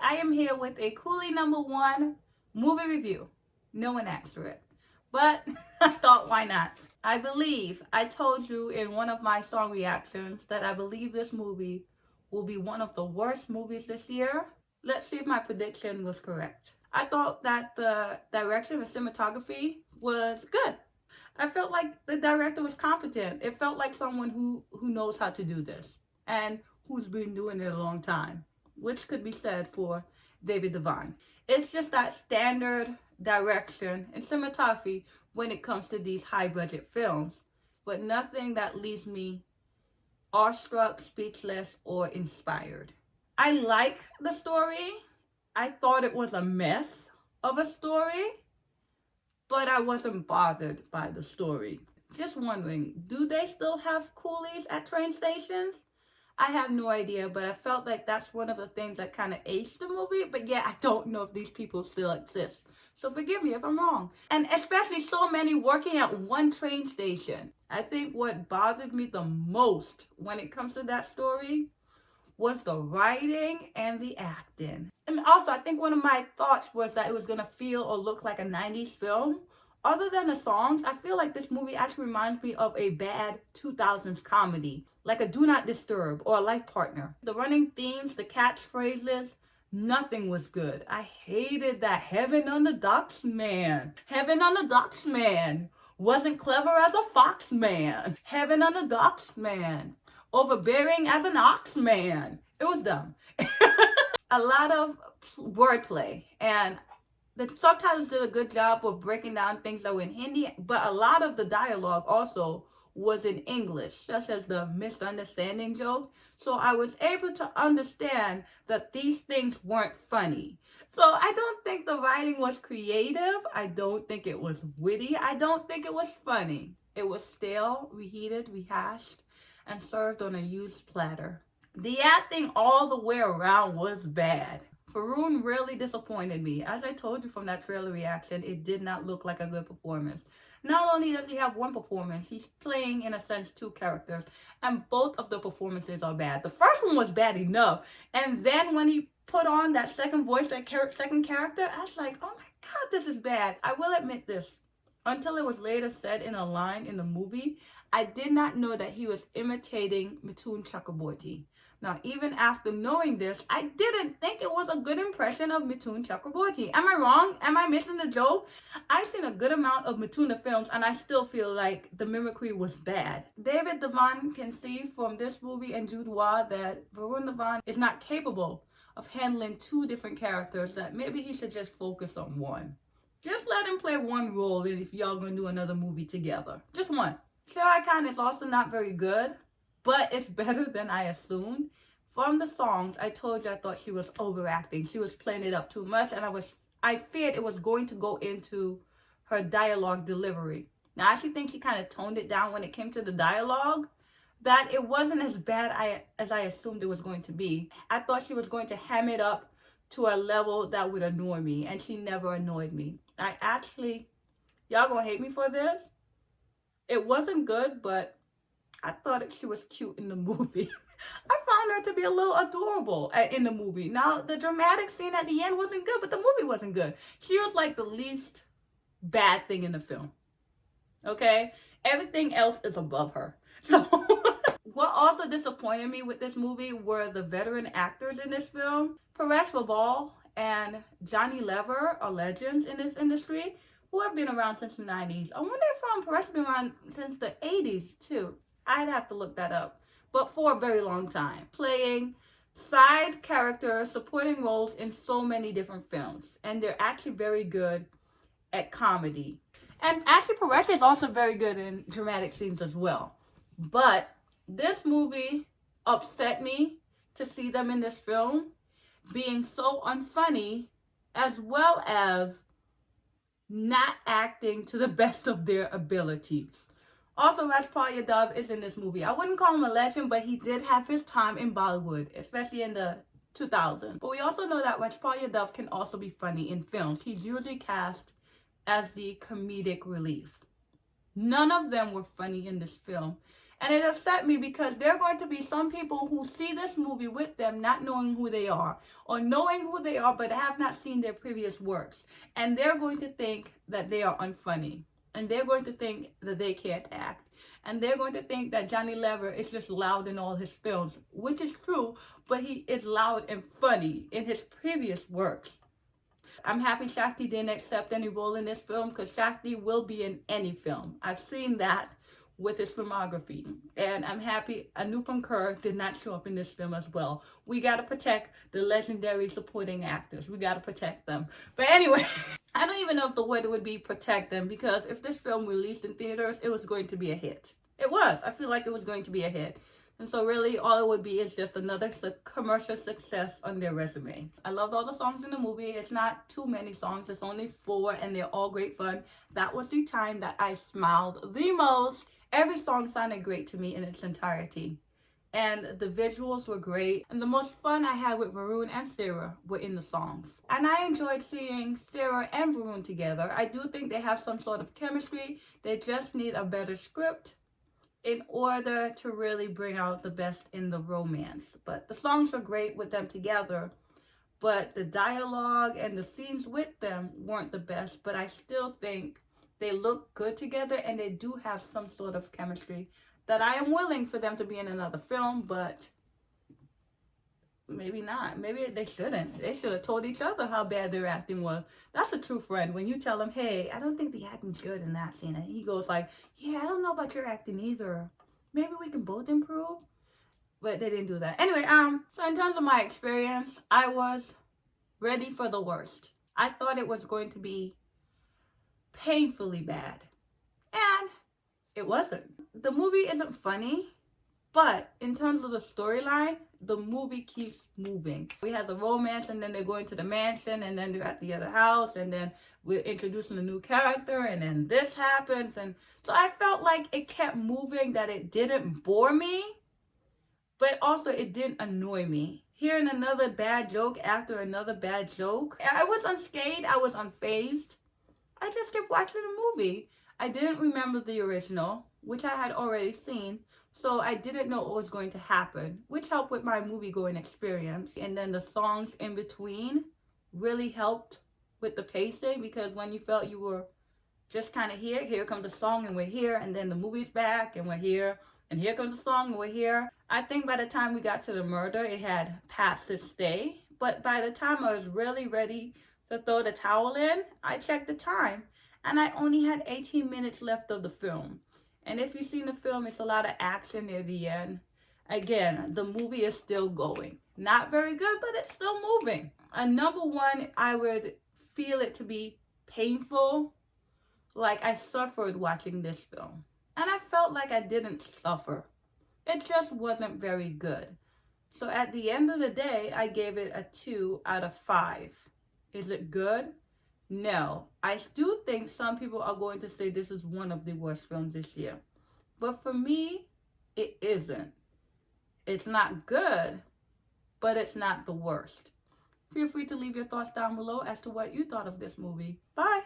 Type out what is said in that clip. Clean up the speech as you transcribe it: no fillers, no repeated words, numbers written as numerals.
I am here with a Coolie #1 movie review. No one asked for it, but I thought why not? I believe I told you in one of my song reactions that I believe this movie will be one of the worst movies this year. Let's see if my prediction was correct. I thought that the direction and cinematography was good. I felt like the director was competent. It felt like someone who knows how to do this and who's been doing it a long time, which could be said for David Dhawan. It's just that standard direction and cinematography when it comes to these high budget films, but nothing that leaves me awestruck, speechless, or inspired. I like the story. I thought it was a mess of a story, but I wasn't bothered by the story. Just wondering, do they still have coolies at train stations? I have no idea, but I felt like that's one of the things that kind of aged the movie. But yeah, I don't know if these people still exist. So forgive me if I'm wrong. And especially so many working at one train station. I think what bothered me the most when it comes to that story was the writing and the acting. And also, I think one of my thoughts was that it was going to feel or look like a 90s film. Other than the songs, I feel like this movie actually reminds me of a bad 2000s comedy, like a Do Not Disturb or a Life Partner. The running themes, the catchphrases, nothing was good. I hated that Heaven on the Docks man. Heaven on the Docks man wasn't clever as a fox man. Heaven on the Docks man. Overbearing as an ox man. It was dumb. A lot of wordplay, and the subtitles did a good job of breaking down things that were in Hindi, but a lot of the dialogue also was in English, such as the misunderstanding joke. So I was able to understand that these things weren't funny. So I don't think the writing was creative. I don't think it was witty. I don't think it was funny. It was stale, reheated, rehashed, and served on a used platter. The acting all the way around was bad. Varuna really disappointed me. As I told you from that trailer reaction, it did not look like a good performance. Not only does he have one performance, he's playing, in a sense, two characters, and both of the performances are bad. The first one was bad enough, and then when he put on that second voice, that second character, I was like, oh my god, this is bad. I will admit this. Until it was later said in a line in the movie, I did not know that he was imitating Mithun Chakraborty. Now, even after knowing this, I didn't think it was a good impression of Mithun Chakraborty. Am I wrong? Am I missing the joke? I've seen a good amount of Mithuna films, and I still feel like the mimicry was bad. David Dhawan can see from this movie and Jude Law that Varun Dhawan is not capable of handling two different characters, that maybe he should just focus on one. Just let him play one role if y'all gonna do another movie together. Just one. Sara is also not very good, but it's better than I assumed. From the songs, I told you I thought she was overacting. She was playing it up too much, and I feared it was going to go into her dialogue delivery. Now, I actually think she kind of toned it down when it came to the dialogue, that it wasn't as bad as I assumed it was going to be. I thought she was going to ham it up to a level that would annoy me, and she never annoyed me. Y'all gonna hate me for this. It wasn't good, but I thought she was cute in the movie. I found her to be a little adorable in the movie. Now, the dramatic scene at the end wasn't good, but the movie wasn't good. She was like the least bad thing in the film. Okay? Everything else is above her. So, what also disappointed me with this movie were the veteran actors in this film. Paresh and Johnny Lever are legends in this industry who have been around since the 90s. I wonder if Paresh has been around since the 80s too. I'd have to look that up. But for a very long time, playing side characters, supporting roles in so many different films. And they're actually very good at comedy. And actually, Paresh is also very good in dramatic scenes as well. But this movie upset me to see them in this film being so unfunny, as well as not acting to the best of their abilities. Also, Rajpal Yadav is in this movie. I wouldn't call him a legend, but he did have his time in Bollywood, especially in the 2000s. But we also know that Rajpal Yadav can also be funny in films. He's usually cast as the comedic relief. None of them were funny in this film. And it upset me because there are going to be some people who see this movie with them not knowing who they are, or knowing who they are but have not seen their previous works. And they're going to think that they are unfunny. And they're going to think that they can't act. And they're going to think that Johnny Lever is just loud in all his films, which is true, but he is loud and funny in his previous works. I'm happy Shakti didn't accept any role in this film, because Shakti will be in any film. I've seen that with his filmography. And I'm happy Anupam Kher did not show up in this film as well. We got to protect the legendary supporting actors. We got to protect them. But anyway, I don't even know if the word would be protect them, because if this film released in theaters, it was going to be a hit. It was. I feel like it was going to be a hit. And so really all it would be is just another commercial success on their resume. I loved all the songs in the movie. It's not too many songs. It's only 4 and they're all great fun. That was the time that I smiled the most. Every song sounded great to me in its entirety. And the visuals were great. And the most fun I had with Varuna and Sara were in the songs. And I enjoyed seeing Sara and Varuna together. I do think they have some sort of chemistry. They just need a better script in order to really bring out the best in the romance. But the songs were great with them together, but the dialogue and the scenes with them weren't the best. But I still think they look good together, and they do have some sort of chemistry that I am willing for them to be in another film, but maybe not. Maybe they shouldn't. They should have told each other how bad their acting was. That's a true friend. When you tell him, hey, I don't think the acting's good in that scene, and he goes like, yeah, I don't know about your acting either. Maybe we can both improve. But they didn't do that. Anyway, so in terms of my experience, I was ready for the worst. I thought it was going to be painfully bad. And it wasn't. The movie isn't funny, but in terms of the storyline, the movie keeps moving. We had the romance, and then they're going to the mansion, and then they're at the other house, and then we're introducing a new character, and then this happens. And so I felt like it kept moving, that it didn't bore me, but also it didn't annoy me. Hearing another bad joke after another bad joke, I was unscathed, I was unfazed. I just kept watching the movie. I didn't remember the original, which I had already seen, so I didn't know what was going to happen, which helped with my movie-going experience. And then the songs in between really helped with the pacing, because when you felt you were just kind of here comes a song and we're here, and then the movie's back and we're here, and here comes a song and we're here. I think by the time we got to the murder, it had passed its stay, but by the time I was really ready to throw the towel in, I checked the time, and I only had 18 minutes left of the film. And if you've seen the film, it's a lot of action near the end. Again, the movie is still going. Not very good, but it's still moving. Number one, I would feel it to be painful. Like I suffered watching this film. And I felt like I didn't suffer. It just wasn't very good. So at the end of the day, I gave it a 2 out of 5. Is it good? No. I do think some people are going to say this is one of the worst films this year. But for me, it isn't. It's not good, but it's not the worst. Feel free to leave your thoughts down below as to what you thought of this movie. Bye!